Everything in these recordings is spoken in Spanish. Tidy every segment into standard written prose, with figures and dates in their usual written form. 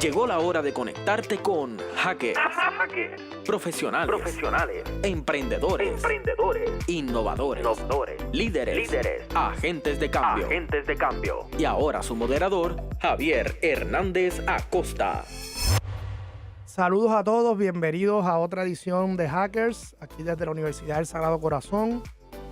Llegó la hora de conectarte con hackers, profesionales, emprendedores, innovadores, líderes, agentes de cambio. Y ahora su moderador, Javier Hernández Acosta. Saludos a todos, bienvenidos a otra edición de Hackers, aquí desde la Universidad del Sagrado Corazón,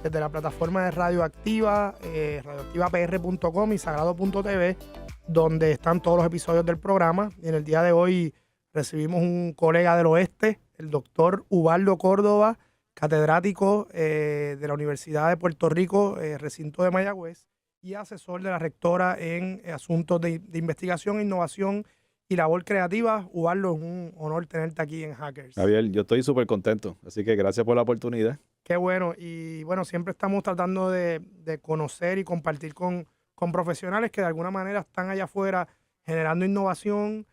desde la plataforma de Radioactiva, radioactivapr.com y sagrado.tv, donde están todos los episodios del programa. Y en el día de hoy recibimos un colega del oeste, el doctor Ubaldo Córdoba, catedrático de la Universidad de Puerto Rico, recinto de Mayagüez, y asesor de la rectora en asuntos de investigación, innovación y labor creativa. Ubaldo, es un honor tenerte aquí en Hackers. Javier, yo estoy súper contento, así que gracias por la oportunidad. Qué bueno. Y bueno, siempre estamos tratando de conocer y compartir con profesionales que de alguna manera están allá afuera generando innovación,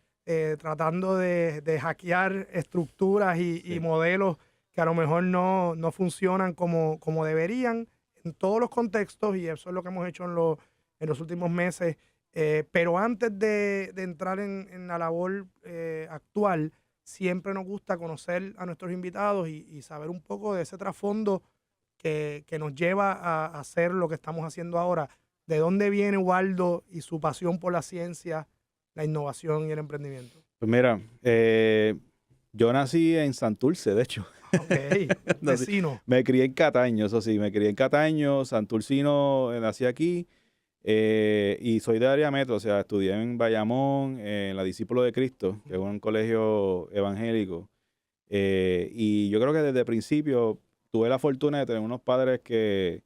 tratando de hackear estructuras y modelos que a lo mejor no funcionan como deberían en todos los contextos, y eso es lo que hemos hecho en los últimos meses. Pero antes de entrar en la labor actual, siempre nos gusta conocer a nuestros invitados y saber un poco de ese trasfondo que nos lleva a hacer lo que estamos haciendo ahora. ¿De dónde viene Ubaldo y su pasión por la ciencia, la innovación y el emprendimiento? Pues mira, yo nací en Santurce, de hecho. Ok, vecino. Me crié en Cataño, eso sí, me crié en Cataño, santurcino, nací aquí. Y soy de área metro, o sea, estudié en Bayamón, en la Discípulo de Cristo, que es un colegio evangélico. Y yo creo que desde el principio tuve la fortuna de tener unos padres que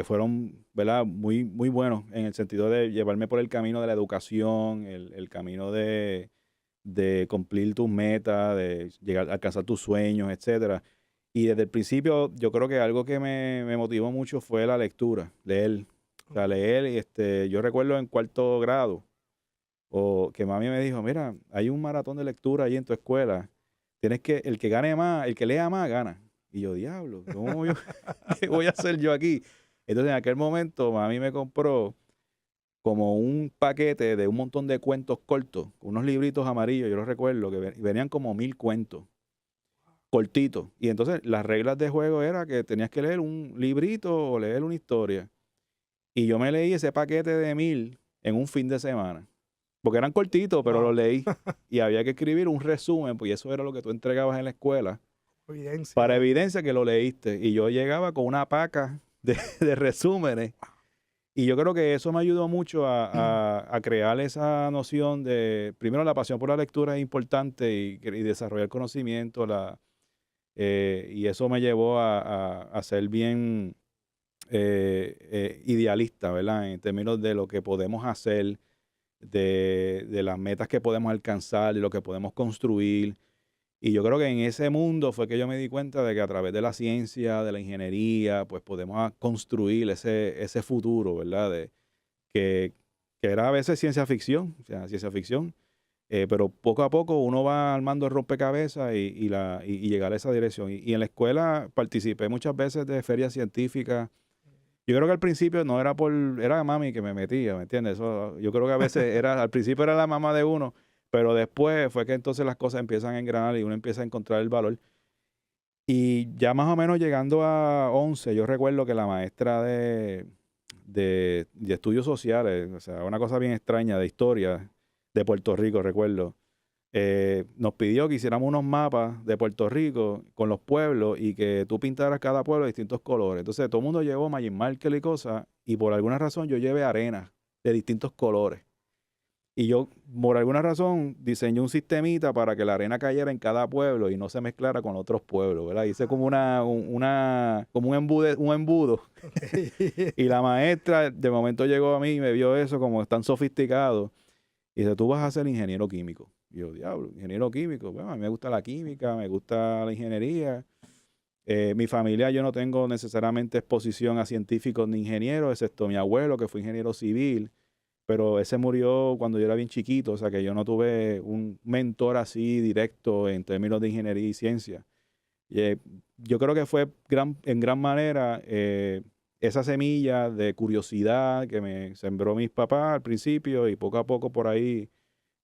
fueron, ¿verdad?, muy, muy buenos en el sentido de llevarme por el camino de la educación, el camino de cumplir tus metas, de llegar a alcanzar tus sueños, etcétera. Y desde el principio yo creo que algo que me motivó mucho fue la lectura, leer. O sea, leer, yo recuerdo en cuarto grado, que mami me dijo, mira, hay un maratón de lectura ahí en tu escuela, el que gane más, el que lea más, gana. Y yo, diablo, ¿qué voy a hacer yo aquí? Entonces en aquel momento mami me compró como un paquete de un montón de cuentos cortos, unos libritos amarillos, yo los recuerdo, que venían como 1000 cuentos cortitos. Y entonces las reglas de juego era que tenías que leer un librito o leer una historia. Y yo me leí ese paquete de 1000 en un fin de semana. Porque eran cortitos, pero los leí. Y había que escribir un resumen, pues eso era lo que tú entregabas en la escuela. Evidencia. Para evidencia que lo leíste. Y yo llegaba con una paca de resúmenes. Y yo creo que eso me ayudó mucho a crear esa noción de, primero, la pasión por la lectura es importante y desarrollar conocimiento. Y eso me llevó a ser bien idealista, ¿verdad? En términos de lo que podemos hacer, de las metas que podemos alcanzar, de lo que podemos construir. Y yo creo que en ese mundo fue que yo me di cuenta de que a través de la ciencia, de la ingeniería, pues podemos construir ese futuro, ¿verdad? Que era a veces ciencia ficción, o sea, ciencia ficción. Pero poco a poco uno va armando el rompecabezas y llegar a esa dirección. Y en la escuela participé muchas veces de ferias científicas. Yo creo que al principio no era era mami que me metía, ¿me entiendes? Yo creo que a veces al principio era la mamá de uno, pero después fue que entonces las cosas empiezan a engranar y uno empieza a encontrar el valor. Y ya más o menos llegando a 11, yo recuerdo que la maestra de estudios sociales, o sea, una cosa bien extraña de historia, de Puerto Rico, recuerdo, nos pidió que hiciéramos unos mapas de Puerto Rico con los pueblos y que tú pintaras cada pueblo de distintos colores. Entonces todo el mundo llevó Magic Marker y cosas, y por alguna razón yo llevé arena de distintos colores. Y yo, por alguna razón, diseñé un sistemita para que la arena cayera en cada pueblo y no se mezclara con otros pueblos, ¿verdad? Hice como como un embudo. Y la maestra de momento llegó a mí y me vio eso como tan sofisticado. Y dice, tú vas a ser ingeniero químico. Y yo, diablo, ingeniero químico. Bueno, a mí me gusta la química, me gusta la ingeniería. Mi familia, yo no tengo necesariamente exposición a científicos ni ingenieros, excepto mi abuelo, que fue ingeniero civil. Pero ese murió cuando yo era bien chiquito, o sea que yo no tuve un mentor así directo en términos de ingeniería y ciencia. Yo creo que fue en gran manera esa semilla de curiosidad que me sembró mis papás al principio, y poco a poco por ahí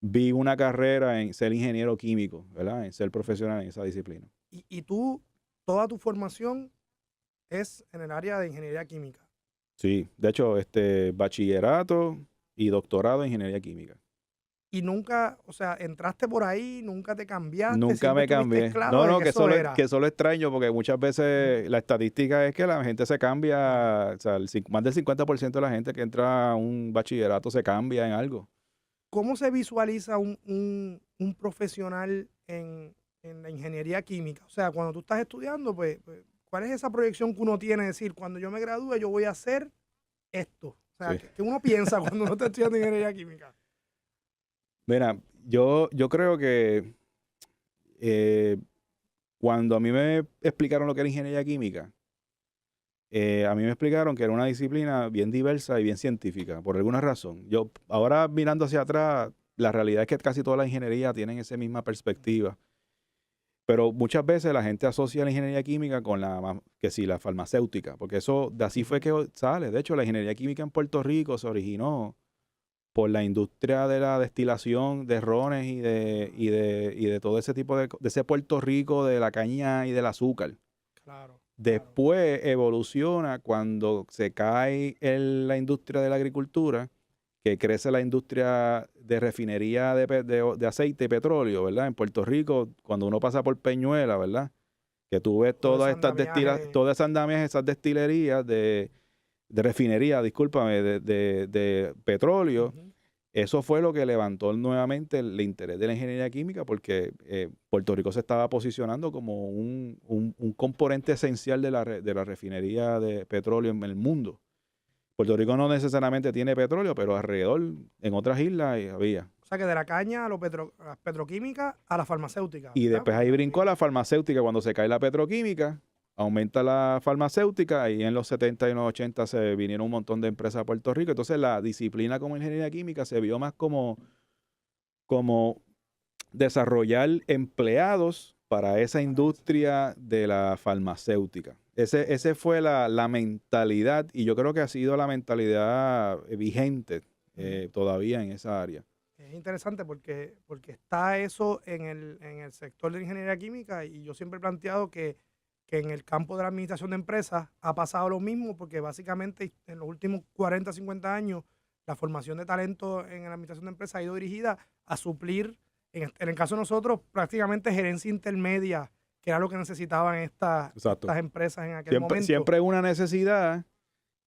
vi una carrera en ser ingeniero químico, ¿verdad? En ser profesional en esa disciplina. Y tú, toda tu formación es en el área de ingeniería química. Sí, de hecho, bachillerato y doctorado en ingeniería química. Y nunca, o sea, entraste por ahí, nunca te cambiaste, Nunca siempre me estuviste cambié. claro No, de no, que que eso solo, era. que solo extraño porque muchas veces la estadística es que la gente se cambia, o sea, más del 50% de la gente que entra a un bachillerato se cambia en algo. ¿Cómo se visualiza un profesional en la ingeniería química? O sea, cuando tú estás estudiando, pues, ¿cuál es esa proyección que uno tiene? Es decir, cuando yo me gradúe, yo voy a hacer esto. O sea, Sí. ¿qué uno piensa cuando uno está estudiando ingeniería química? Mira, yo creo que cuando a mí me explicaron lo que era ingeniería química, a mí me explicaron que era una disciplina bien diversa y bien científica, por alguna razón. Yo, ahora mirando hacia atrás, la realidad es que casi todas las ingenierías tienen esa misma perspectiva. Pero muchas veces la gente asocia la ingeniería química con la farmacéutica, porque eso, de así fue que sale. De hecho, la ingeniería química en Puerto Rico se originó por la industria de la destilación de rones y de todo ese tipo de ese Puerto Rico, de la caña y del azúcar. Claro. Después evoluciona cuando se cae la industria de la agricultura, que crece la industria de refinería de aceite y petróleo, ¿verdad? En Puerto Rico, cuando uno pasa por Peñuela, ¿verdad? Que tú ves Todo todas ese estas andamiaje. todas esas andamiajes, esas destilerías de refinería, discúlpame, de petróleo. Ujú. Eso fue lo que levantó nuevamente el interés de la ingeniería química porque Puerto Rico se estaba posicionando como un componente esencial de la refinería de petróleo en el mundo. Puerto Rico no necesariamente tiene petróleo, pero alrededor, en otras islas, había. O sea, que de la caña a las petroquímicas a la farmacéutica. Y ¿verdad? después ahí brincó la farmacéutica. Cuando se cae la petroquímica, aumenta la farmacéutica y en los 70 y los 80 se vinieron un montón de empresas a Puerto Rico. Entonces la disciplina como ingeniería química se vio más como desarrollar empleados para esa industria de la farmacéutica. Ese fue la mentalidad y yo creo que ha sido la mentalidad vigente todavía en esa área. Es interesante porque está eso en el sector de la ingeniería química y yo siempre he planteado que en el campo de la administración de empresas ha pasado lo mismo porque básicamente en los últimos 40, 50 años la formación de talento en la administración de empresas ha ido dirigida a suplir, en el caso de nosotros, prácticamente gerencia intermedia, que era lo que necesitaban estas empresas en aquel momento. Siempre hay una necesidad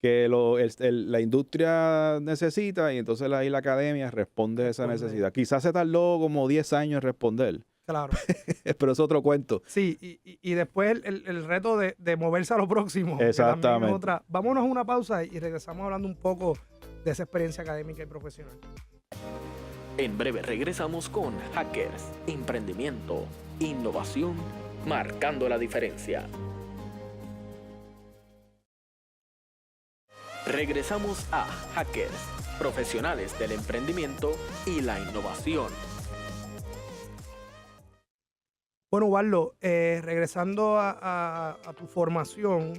que la industria necesita y entonces ahí la academia responde a esa necesidad. Quizás se tardó como 10 años en responder. Claro. Pero es otro cuento. Sí, y después el reto de moverse a lo próximo. Exactamente. Vámonos a una pausa y regresamos hablando un poco de esa experiencia académica y profesional. En breve regresamos con Hackers, emprendimiento, innovación, marcando la diferencia. Regresamos a Hackers, profesionales del emprendimiento y la innovación. Bueno, Ubaldo, regresando a tu formación,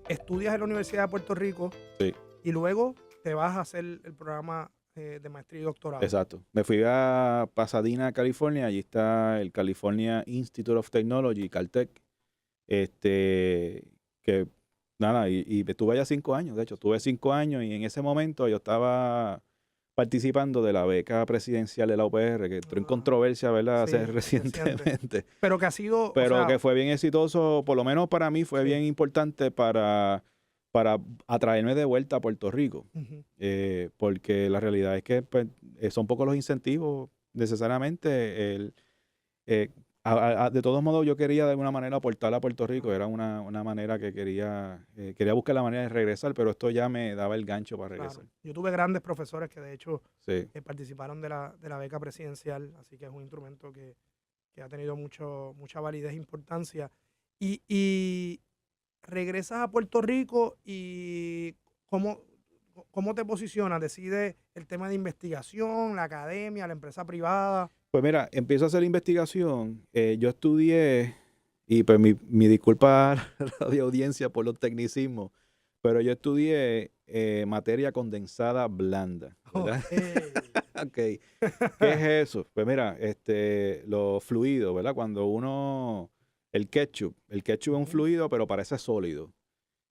estudias en la Universidad de Puerto Rico. Sí. Y luego te vas a hacer el programa de maestría y doctorado. Exacto. Me fui a Pasadena, California. Allí está el California Institute of Technology, Caltech. Que nada, y estuve allá 5 años. De hecho, estuve 5 años y en ese momento yo estaba participando de la beca presidencial de la UPR, que entró en controversia, ¿verdad? Sí, recientemente. Pero que ha sido... Pero que fue bien exitoso, por lo menos para mí fue bien importante para atraerme de vuelta a Puerto Rico. Uh-huh. Porque la realidad es que pues, son pocos los incentivos necesariamente. De todos modos, yo quería de alguna manera aportar a Puerto Rico. Era una manera que quería buscar la manera de regresar, pero esto ya me daba el gancho para regresar. Claro. Yo tuve grandes profesores que de hecho sí. Participaron de la beca presidencial, así que es un instrumento que ha tenido mucha validez e importancia. Y regresas a Puerto Rico y ¿cómo te posicionas? ¿Decides el tema de investigación, la academia, la empresa privada? Pues mira, empiezo a hacer investigación. Yo estudié, y pues mi disculpa a la radioaudiencia por los tecnicismos, pero yo estudié materia condensada blanda, ¿verdad? Okay. Ok. ¿Qué es eso? Pues mira, los fluidos, ¿verdad? Cuando el ketchup es un Ujú. fluido, pero parece sólido.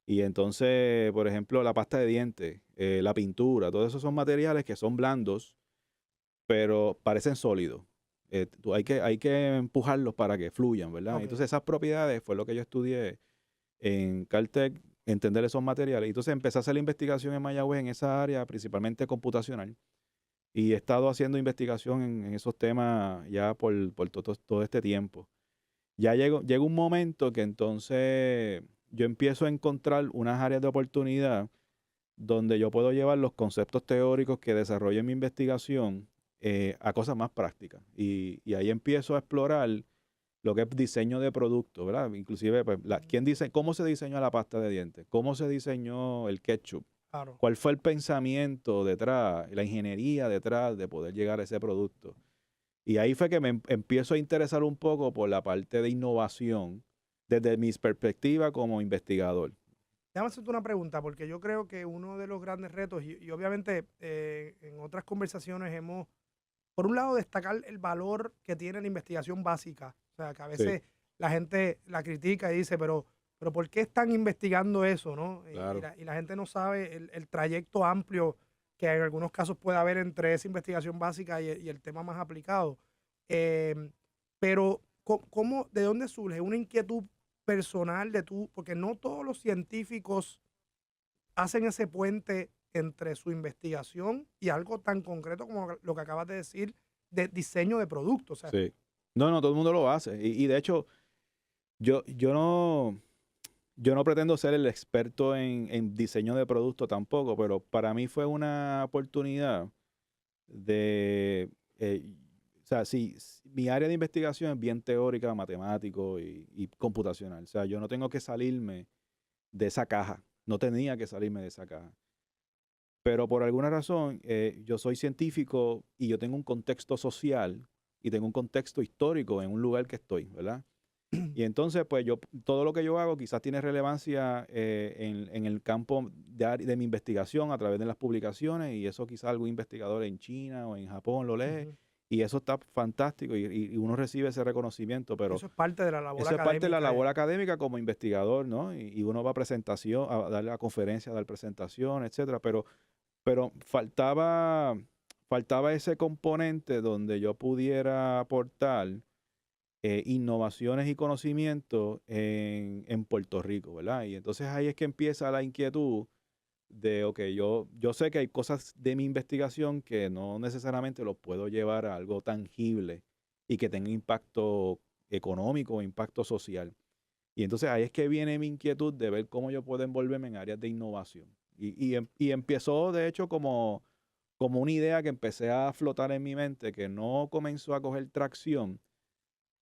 Y entonces, por ejemplo, la pasta de dientes, la pintura, todos esos son materiales que son blandos, pero parecen sólidos. Hay que empujarlos para que fluyan, ¿verdad? Ok, Entonces esas propiedades fue lo que yo estudié en Caltech, entender esos materiales. Entonces empecé a hacer la investigación en Mayagüez en esa área, principalmente computacional. Y he estado haciendo investigación en esos temas ya por todo este tiempo. Ya llega un momento que entonces yo empiezo a encontrar unas áreas de oportunidad donde yo puedo llevar los conceptos teóricos que desarrollo en mi investigación a cosas más prácticas. Y ahí empiezo a explorar lo que es diseño de producto, ¿verdad? Inclusive, pues, ¿cómo se diseñó la pasta de dientes? ¿Cómo se diseñó el ketchup? claro. ¿Cuál fue el pensamiento detrás, la ingeniería detrás de poder llegar a ese producto? Y ahí fue que me empiezo a interesar un poco por la parte de innovación desde mi perspectiva como investigador. Déjame hacerte una pregunta, porque yo creo que uno de los grandes retos, y obviamente en otras conversaciones hemos, por un lado, destacar el valor que tiene la investigación básica. O sea, que a Sí, veces la gente la critica y dice, pero ¿por qué están investigando eso, no? claro. Y la gente no sabe el trayecto amplio que en algunos casos puede haber entre esa investigación básica y el tema más aplicado. Em, pero, ¿de dónde surge una inquietud personal de tú? Porque no todos los científicos hacen ese puente entre su investigación y algo tan concreto como lo que acabas de decir de diseño de productos. O sea, Sí. No, no, todo el mundo lo hace. Y de hecho, yo, yo no, yo no pretendo ser el experto en diseño de producto tampoco, pero para mí fue una oportunidad de, o sea, mi área de investigación es bien teórica, matemático y computacional. O sea, yo no tengo que salirme de esa caja. No tenía que salirme de esa caja. Pero por alguna razón, yo soy científico y yo tengo un contexto social y tengo un contexto histórico en un lugar que estoy, ¿verdad? Y entonces, pues todo lo que yo hago quizás tiene relevancia en el campo de mi investigación a través de las publicaciones y eso quizás algún investigador en China o en Japón lo lee ujú, y eso está fantástico y uno recibe ese reconocimiento, pero eso es parte de la labor eso es parte de la académica. labor académica como investigador, ¿no? Y uno va a presentación, a dar la conferencia, a dar presentación, etcétera, pero faltaba ese componente donde yo pudiera aportar innovaciones y conocimientos en Puerto Rico, ¿verdad? Y entonces ahí es que empieza la inquietud de, ok, yo sé que hay cosas de mi investigación que no necesariamente los puedo llevar a algo tangible y que tenga impacto económico o impacto social. Y entonces ahí es que viene mi inquietud de ver cómo yo puedo envolverme en áreas de innovación. Y empezó, de hecho, como una idea que empecé a flotar en mi mente, que no comenzó a coger tracción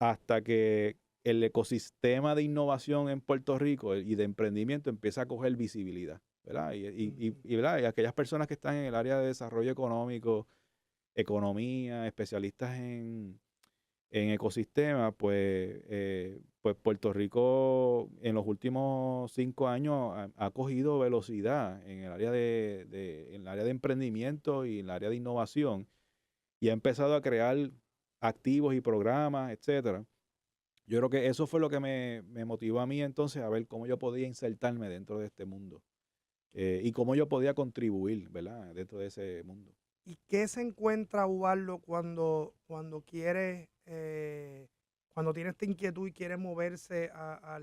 hasta que el ecosistema de innovación en Puerto Rico y de emprendimiento empieza a coger visibilidad, ¿verdad? ¿Verdad? Y aquellas personas que están en el área de desarrollo económico, economía, especialistas en ecosistemas, pues Puerto Rico en los últimos 5 años ha cogido velocidad en el área en el área de emprendimiento y en el área de innovación y ha empezado a crear activos y programas, etcétera. Yo creo que eso fue lo que me motivó a mí entonces a ver cómo yo podía insertarme dentro de este mundo y cómo yo podía contribuir, ¿verdad? Dentro de ese mundo. ¿Y qué se encuentra Ubaldo cuando quiere, cuando tiene esta inquietud y quiere moverse a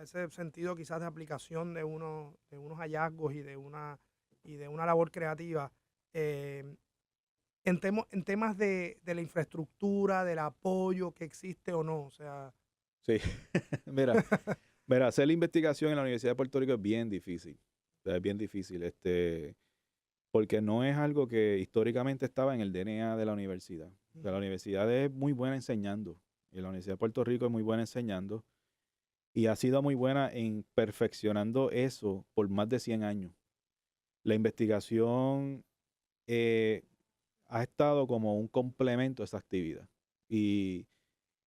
ese sentido quizás de aplicación de unos hallazgos y de una labor creativa? eh, en temas de la infraestructura, del apoyo que existe o no. O sea, Sí, mira, hacer la investigación en la Universidad de Puerto Rico es bien difícil. O sea, es bien difícil, porque no es algo que históricamente estaba en el DNA de la universidad. O sea, la ujú, universidad es muy buena enseñando. Y la Universidad de Puerto Rico es muy buena enseñando. Y ha sido muy buena en perfeccionando eso por más de 100 años. La investigación eh, ha estado como un complemento a esa actividad. Y,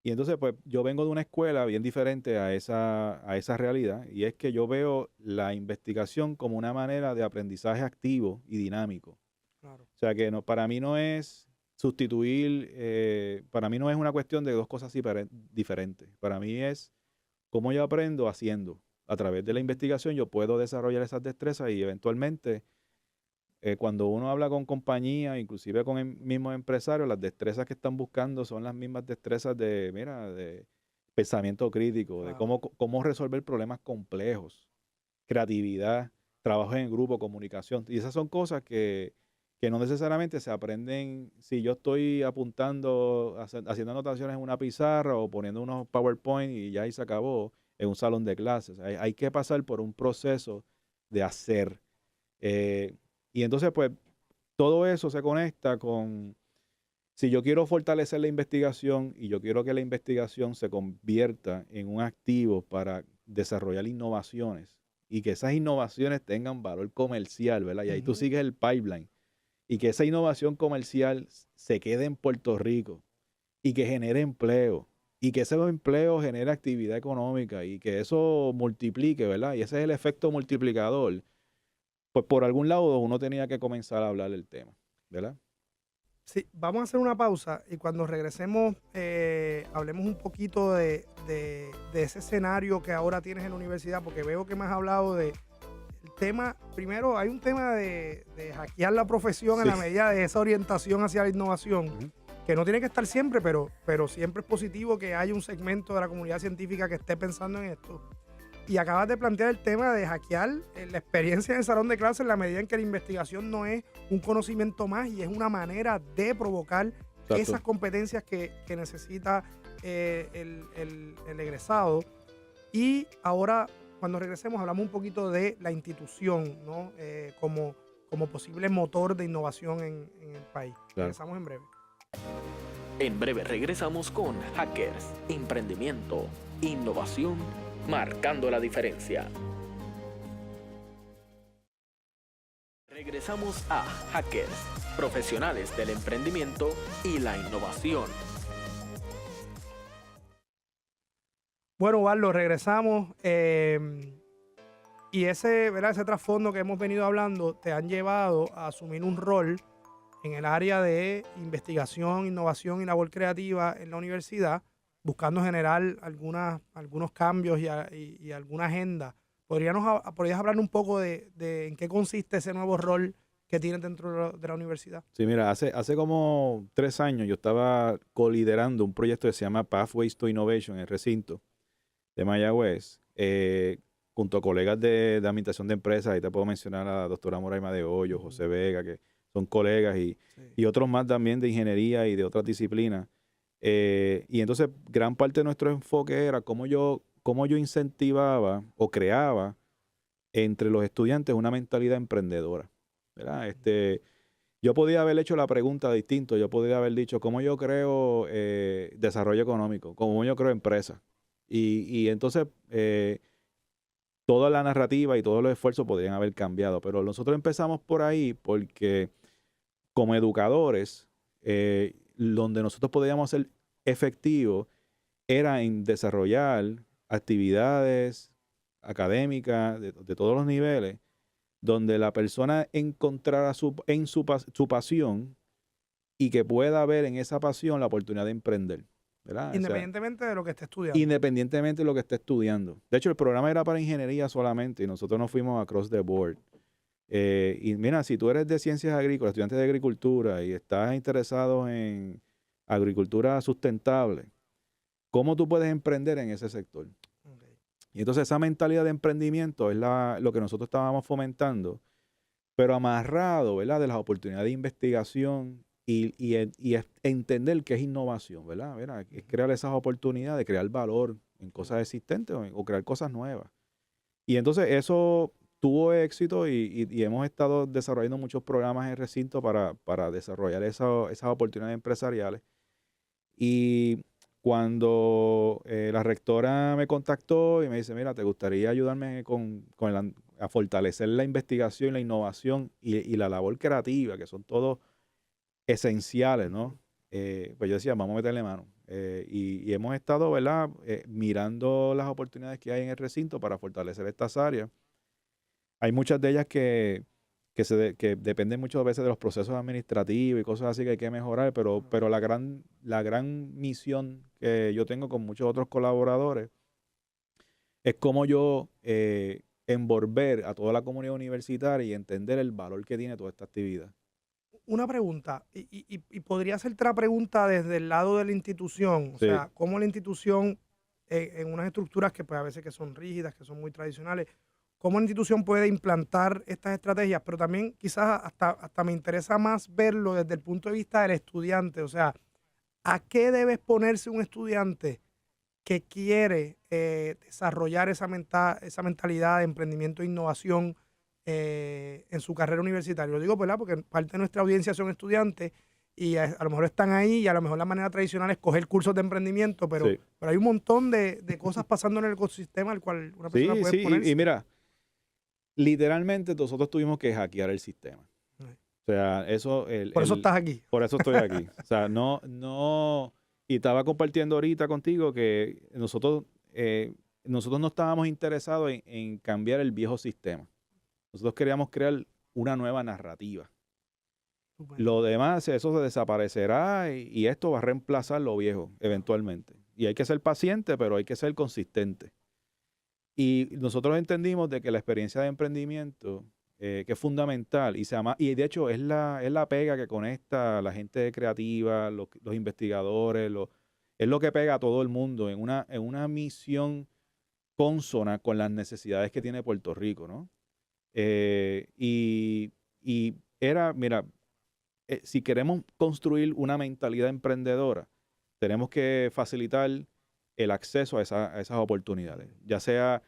y entonces, pues yo vengo de una escuela bien diferente a esa realidad, y es que yo veo la investigación como una manera de aprendizaje activo y dinámico. Claro. O sea que no, para mí no es sustituir, para mí no es una cuestión de dos cosas diferentes. Para mí es cómo yo aprendo haciendo. A través de la investigación yo puedo desarrollar esas destrezas y eventualmente cuando uno habla con compañías, inclusive con el mismo empresario, las destrezas que están buscando son las mismas destrezas de, mira, de pensamiento crítico, de Claro. cómo resolver problemas complejos, creatividad, trabajo en grupo, comunicación. Y esas son cosas que no necesariamente se aprenden si yo estoy apuntando, haciendo anotaciones en una pizarra o poniendo unos PowerPoint y ya ahí se acabó en un salón de clases. Hay que pasar por un proceso de hacer. Eh, y entonces, pues, todo eso se conecta con, si yo quiero fortalecer la investigación y yo quiero que la investigación se convierta en un activo para desarrollar innovaciones y que esas innovaciones tengan valor comercial, ¿verdad? Y ahí tú Ujú. sigues el pipeline y que esa innovación comercial se quede en Puerto Rico y que genere empleo y que ese empleo genere actividad económica y que eso multiplique, ¿verdad? Y ese es el efecto multiplicador. Pues por algún lado uno tenía que comenzar a hablar del tema, ¿verdad? Sí, vamos a hacer una pausa y cuando regresemos hablemos un poquito de ese escenario que ahora tienes en la universidad, porque veo que me has hablado de el tema, primero hay un tema de hackear la profesión en Sí. la medida de esa orientación hacia la innovación, Ujú. que no tiene que estar siempre, pero siempre es positivo que haya un segmento de la comunidad científica que esté pensando en esto. Y acabas de plantear el tema de hackear la experiencia en el salón de clases en la medida en que la investigación no es un conocimiento más y es una manera de provocar Exacto. esas competencias que necesita el egresado. Y ahora, cuando regresemos, hablamos un poquito de la institución, ¿no? Como posible motor de innovación en el país. Claro. Regresamos en breve. En breve regresamos con Hackers, Emprendimiento, Innovación, marcando la diferencia. Regresamos a Hackers, profesionales del emprendimiento y la innovación. Bueno, Barlo, regresamos. Y ¿verdad? Ese trasfondo que hemos venido hablando te han llevado a asumir un rol en el área de investigación, innovación y labor creativa en la universidad, buscando generar algunos cambios y alguna agenda. ¿Podrías hablar un poco de en qué consiste ese nuevo rol que tienes dentro de la universidad? Sí, mira, hace como 3 años yo estaba coliderando un proyecto que se llama Pathways to Innovation en el recinto de Mayagüez, junto a colegas de administración de empresas. Ahí te puedo mencionar a la doctora Moraima de Hoyo, José Vega, que son colegas, y otros más también de ingeniería y de otras disciplinas. Y entonces gran parte de nuestro enfoque era cómo yo incentivaba o creaba entre los estudiantes una mentalidad emprendedora, ¿verdad? Yo podía haber hecho la pregunta distinto. Yo podría haber dicho cómo yo creo desarrollo económico, cómo yo creo empresa. Y entonces toda la narrativa y todos los esfuerzos podrían haber cambiado. Pero nosotros empezamos por ahí porque como educadores, donde nosotros podíamos ser efectivos era en desarrollar actividades académicas de todos los niveles, donde la persona encontrara su pasión y que pueda ver en esa pasión la oportunidad de emprender, ¿verdad? O sea, Independientemente de lo que esté estudiando. independientemente de lo que esté estudiando. De hecho, el programa era para ingeniería solamente y nosotros nos fuimos across the board. Y mira, si tú eres de ciencias agrícolas, estudiante de agricultura y estás interesado en agricultura sustentable, ¿cómo tú puedes emprender en ese sector? Ok. Y entonces esa mentalidad de emprendimiento es lo que nosotros estábamos fomentando, pero amarrado, ¿verdad? De las oportunidades de investigación y entender qué es innovación, ¿verdad? ¿Verdad? Es crear esas oportunidades, crear valor en cosas existentes o crear cosas nuevas. Y entonces eso tuvo éxito y hemos estado desarrollando muchos programas en recinto para desarrollar esas oportunidades empresariales. Y cuando la rectora me contactó y me dice, mira, ¿te gustaría ayudarme a fortalecer la investigación, la innovación y la labor creativa, que son todos esenciales, ¿no? Pues yo decía, vamos a meterle mano. Y hemos estado, ¿verdad? Mirando las oportunidades que hay en el recinto para fortalecer estas áreas. Hay muchas de ellas que que dependen muchas veces de los procesos administrativos y cosas así que hay que mejorar, pero la gran misión que yo tengo con muchos otros colaboradores es cómo yo envolver a toda la comunidad universitaria y entender el valor que tiene toda esta actividad. Una pregunta, y podría hacerte la pregunta desde el lado de la institución, o Sí. sea, cómo la institución, en unas estructuras que pues a veces que son rígidas, que son muy tradicionales, cómo la institución puede implantar estas estrategias, pero también quizás hasta me interesa más verlo desde el punto de vista del estudiante, o sea, ¿a qué debe exponerse un estudiante que quiere desarrollar esa mentalidad de emprendimiento e innovación en su carrera universitaria? Lo digo, ¿verdad? Porque parte de nuestra audiencia son estudiantes y a lo mejor están ahí y a lo mejor la manera tradicional es coger cursos de emprendimiento, pero, Sí. pero hay un montón de cosas pasando en el ecosistema al cual una persona Sí, puede sí, exponerse. y mira, literalmente nosotros tuvimos que hackear el sistema. O sea, eso... Por eso estás aquí. Por eso estoy aquí. O sea, no... Y estaba compartiendo ahorita contigo que nosotros no estábamos interesados en cambiar el viejo sistema. Nosotros queríamos crear una nueva narrativa. Lo demás, eso se desaparecerá y esto va a reemplazar lo viejo eventualmente. Y hay que ser paciente, pero hay que ser consistente. Y nosotros entendimos de que la experiencia de emprendimiento, que es fundamental, y de hecho es la pega que conecta a la gente creativa, los investigadores, es lo que pega a todo el mundo en una misión consona con las necesidades que tiene Puerto Rico, ¿no? Y mira, si queremos construir una mentalidad emprendedora, tenemos que facilitar el acceso a esas oportunidades, ya sea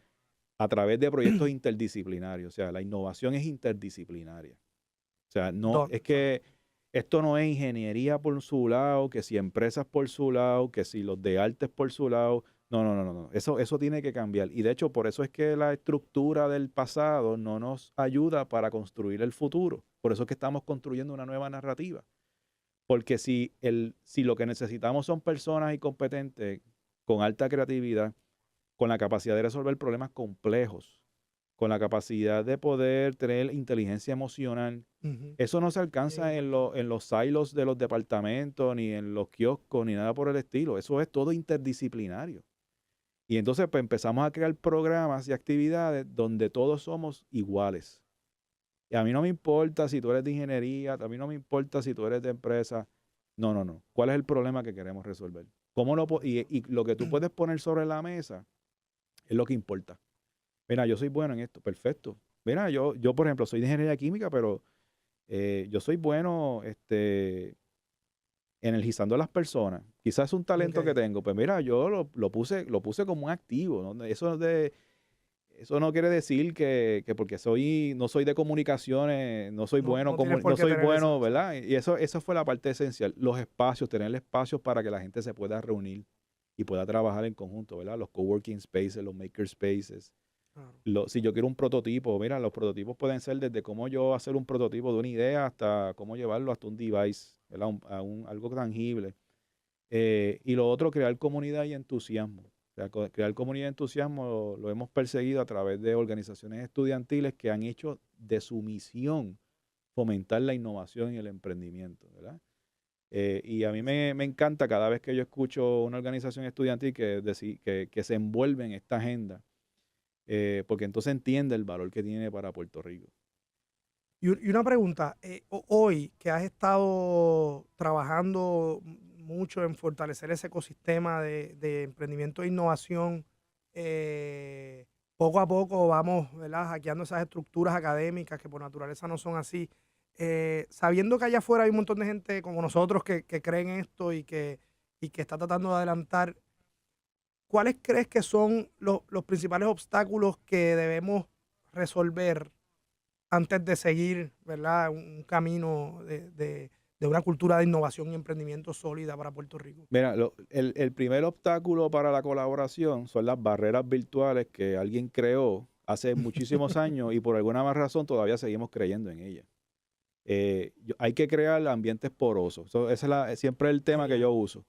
a través de proyectos interdisciplinarios. O sea, la innovación es interdisciplinaria. O sea, es que esto no es ingeniería por su lado, que si empresas por su lado, que si los de artes por su lado. No. Eso tiene que cambiar. Y de hecho, por eso es que la estructura del pasado no nos ayuda para construir el futuro. Por eso es que estamos construyendo una nueva narrativa. Porque si lo que necesitamos son personas y competentes con alta creatividad, con la capacidad de resolver problemas complejos, con la capacidad de poder tener inteligencia emocional, eso no se alcanza en los silos de los departamentos, ni en los kioscos, ni nada por el estilo. Eso es todo interdisciplinario. Y entonces pues, empezamos a crear programas y actividades donde todos somos iguales. Y a mí no me importa si tú eres de ingeniería, a mí no me importa si tú eres de empresa. No. ¿Cuál es el problema que queremos resolver? Y lo que tú puedes poner sobre la mesa es lo que importa. Mira, yo soy bueno en esto, perfecto. Mira, yo por ejemplo, soy de ingeniería química, pero yo soy bueno energizando a las personas. Quizás es un talento que tengo. Pues mira, yo lo puse como un activo, ¿no? Eso no quiere decir que porque no soy de comunicaciones, no soy bueno, ¿verdad? Y eso fue la parte esencial. Los espacios, tener espacios para que la gente se pueda reunir y pueda trabajar en conjunto, ¿verdad? Los coworking spaces, los maker spaces. Claro. Si yo quiero un prototipo, mira, los prototipos pueden ser desde cómo yo hacer un prototipo de una idea hasta cómo llevarlo hasta un device, ¿verdad? Algo tangible. Y lo otro, crear comunidad y entusiasmo. O sea, crear comunidad y entusiasmo lo hemos perseguido a través de organizaciones estudiantiles que han hecho de su misión fomentar la innovación y el emprendimiento, ¿verdad? Y a mí me encanta cada vez que yo escucho una organización estudiantil que se envuelve en esta agenda, porque entonces entiende el valor que tiene para Puerto Rico. Y una pregunta, hoy que has estado trabajando mucho en fortalecer ese ecosistema de emprendimiento e innovación, poco a poco vamos, ¿verdad?, hackeando esas estructuras académicas que por naturaleza no son así. Sabiendo que allá afuera hay un montón de gente como nosotros que creen esto y que está tratando de adelantar, ¿cuáles crees que son los principales obstáculos que debemos resolver antes de seguir, ¿verdad?, un camino de una cultura de innovación y emprendimiento sólida para Puerto Rico? Mira, el primer obstáculo para la colaboración son las barreras virtuales que alguien creó hace muchísimos años y por alguna razón todavía seguimos creyendo en ellas. Hay que crear ambientes porosos. Ese es siempre el tema que yo uso.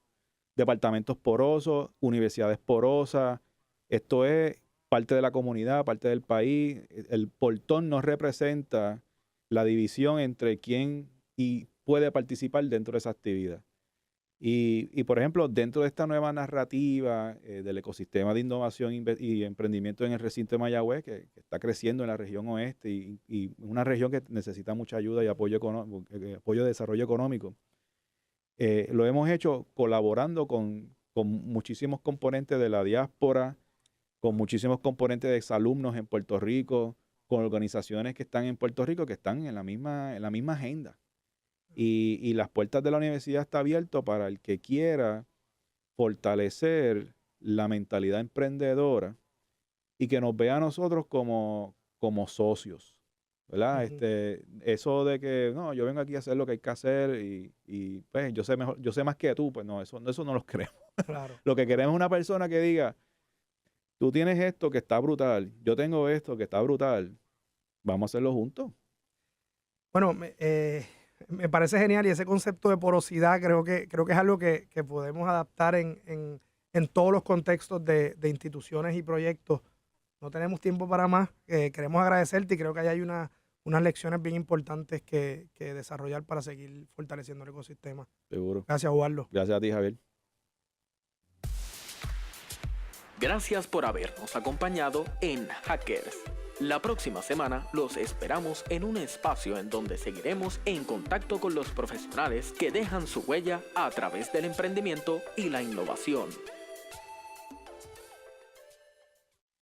Departamentos porosos, universidades porosas. Esto es parte de la comunidad, parte del país. El portón no representa la división entre quién puede participar dentro de esa actividad. Y por ejemplo, dentro de esta nueva narrativa del ecosistema de innovación y emprendimiento en el recinto de Mayagüez, que está creciendo en la región oeste y una región que necesita mucha ayuda y apoyo de desarrollo económico, lo hemos hecho colaborando con muchísimos componentes de la diáspora, con muchísimos componentes de exalumnos en Puerto Rico, con organizaciones que están en Puerto Rico que están en la misma agenda. Y las puertas de la universidad están abiertas para el que quiera fortalecer la mentalidad emprendedora y que nos vea a nosotros como socios, ¿verdad? Eso de que, no, yo vengo aquí a hacer lo que hay que hacer y pues yo sé más que tú, pues no, eso no lo creemos. Claro. Lo que queremos es una persona que diga, tú tienes esto que está brutal, yo tengo esto que está brutal, vamos a hacerlo juntos. Bueno, me parece genial y ese concepto de porosidad creo que es algo que podemos adaptar en todos los contextos de instituciones y proyectos. No tenemos tiempo para más. Queremos agradecerte y creo que ahí hay unas lecciones bien importantes que desarrollar para seguir fortaleciendo el ecosistema. Seguro. Gracias, Ubaldo. Gracias a ti, Javier. Gracias por habernos acompañado en Hackers. La próxima semana los esperamos en un espacio en donde seguiremos en contacto con los profesionales que dejan su huella a través del emprendimiento y la innovación.